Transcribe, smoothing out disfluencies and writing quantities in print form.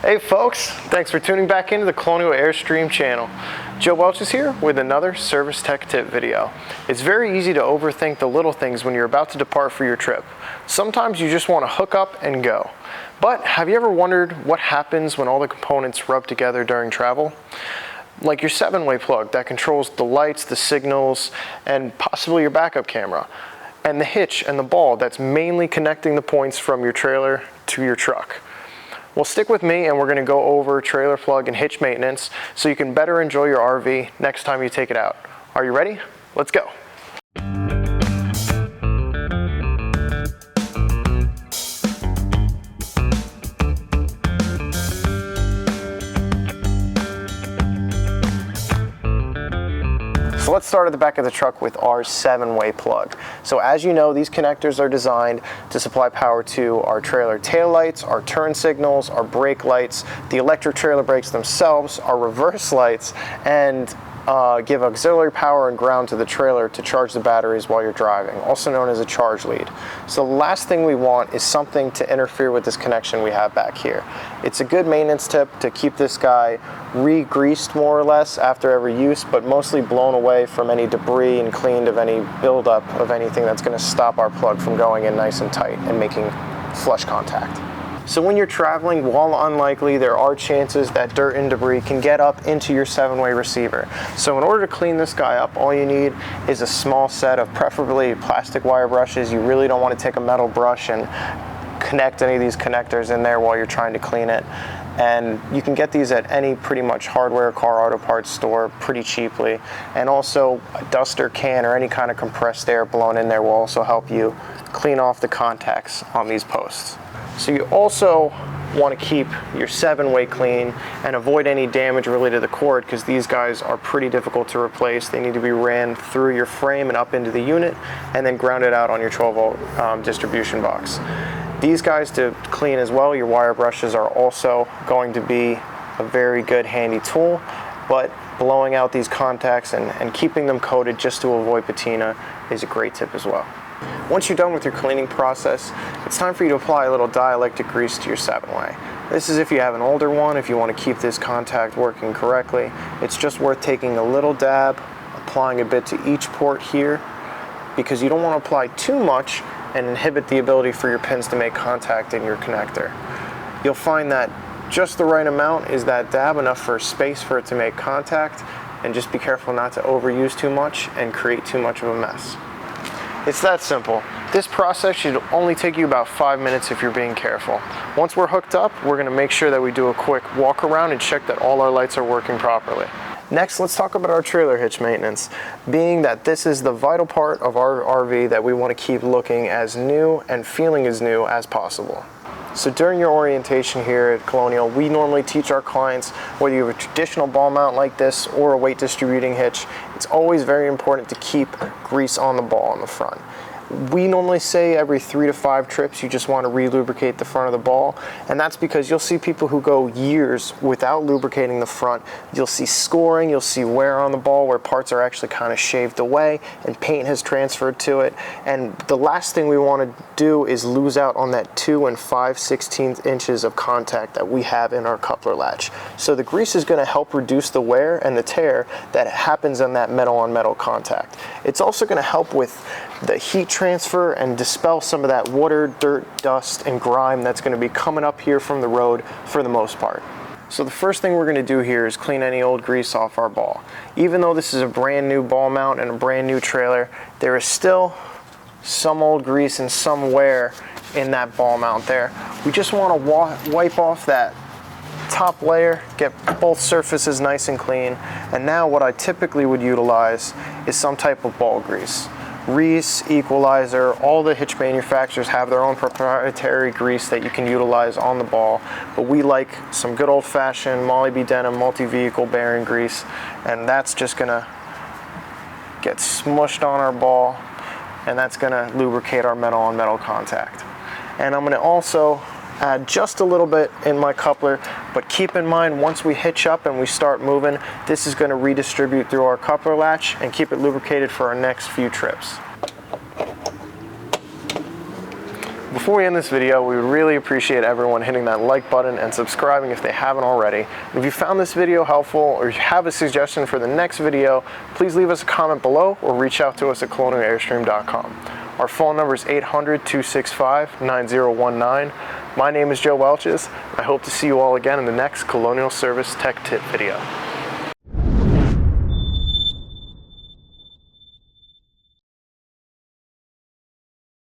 Hey folks, thanks for tuning back into the Colonial Airstream channel. Joe Welch is here with another service tech tip video. It's very easy to overthink the little things when you're about to depart for your trip. Sometimes you just want to hook up and go. But have you ever wondered what happens when all the components rub together during travel? Like your 7-way plug that controls the lights, the signals, and possibly your backup camera. And the hitch and the ball that's mainly connecting the points from your trailer to your truck. Well, stick with me and we're going to go over trailer plug and hitch maintenance so you can better enjoy your RV next time you take it out. Are you ready? Let's go. So let's start at the back of the truck with our 7-way plug. So as you know, these connectors are designed to supply power to our trailer tail lights, our turn signals, our brake lights, the electric trailer brakes themselves, our reverse lights, and give auxiliary power and ground to the trailer to charge the batteries while you're driving, also known as a charge lead. So the last thing we want is something to interfere with this connection we have back here. It's a good maintenance tip to keep this guy re-greased more or less after every use, but mostly blown away from any debris and cleaned of any buildup of anything that's going to stop our plug from going in nice and tight and making flush contact. So when you're traveling, while unlikely, there are chances that dirt and debris can get up into your 7-way receiver. So in order to clean this guy up, all you need is a small set of preferably plastic wire brushes. You really don't want to take a metal brush and connect any of these connectors in there while you're trying to clean it. And you can get these at any pretty much hardware, car, auto parts store pretty cheaply. And also a duster can or any kind of compressed air blown in there will also help you clean off the contacts on these posts. So you also want to keep your 7-way clean and avoid any damage related to the cord, because these guys are pretty difficult to replace. They need to be ran through your frame and up into the unit and then grounded out on your 12-volt distribution box. These guys to clean as well. Your wire brushes are also going to be a very good handy tool, but blowing out these contacts and keeping them coated just to avoid patina is a great tip as well. Once you're done with your cleaning process, it's time for you to apply a little dielectric grease to your 7-way. This is if you have an older one, if you want to keep this contact working correctly. It's just worth taking a little dab, applying a bit to each port here, because you don't want to apply too much and inhibit the ability for your pins to make contact in your connector. You'll find that just the right amount is that dab, enough for space for it to make contact, and just be careful not to overuse too much and create too much of a mess. It's that simple. This process should only take you about 5 minutes if you're being careful. Once we're hooked up, we're going to make sure that we do a quick walk around and check that all our lights are working properly. Next, let's talk about our trailer hitch maintenance, being that this is the vital part of our RV that we want to keep looking as new and feeling as new as possible. So during your orientation here at Colonial, we normally teach our clients, whether you have a traditional ball mount like this or a weight distributing hitch, it's always very important to keep grease on the ball on the front. We normally say every 3 to 5 trips you just want to re-lubricate the front of the ball, and that's because you'll see people who go years without lubricating the front. You'll see scoring, you'll see wear on the ball where parts are actually kind of shaved away and paint has transferred to it, and the last thing we want to do is lose out on that 2 5/16 inches of contact that we have in our coupler latch. So the grease is going to help reduce the wear and the tear that happens on that metal on metal contact. It's also going to help with the heat transfer and dispel some of that water, dirt, dust, and grime that's going to be coming up here from the road for the most part. So the first thing we're going to do here is clean any old grease off our ball. Even though this is a brand new ball mount and a brand new trailer, there is still some old grease and some wear in that ball mount there. We just want to wipe off that top layer, get both surfaces nice and clean, and now what I typically would utilize is some type of ball grease. Reese, Equalizer, all the hitch manufacturers have their own proprietary grease that you can utilize on the ball, but we like some good old-fashioned Molly B. Denham multi-vehicle bearing grease, and that's just gonna get smushed on our ball, and that's gonna lubricate our metal on metal contact. And I'm gonna also add just a little bit in my coupler, but keep in mind once we hitch up and we start moving, this is going to redistribute through our coupler latch and keep it lubricated for our next few trips. Before we end this video, we would really appreciate everyone hitting that like button and subscribing if they haven't already. And if you found this video helpful or you have a suggestion for the next video, please leave us a comment below or reach out to us at colonialairstream.com. Our phone number is 800-265-9019. My name is Joe Welches. I hope to see you all again in the next Colonial Service Tech Tip video.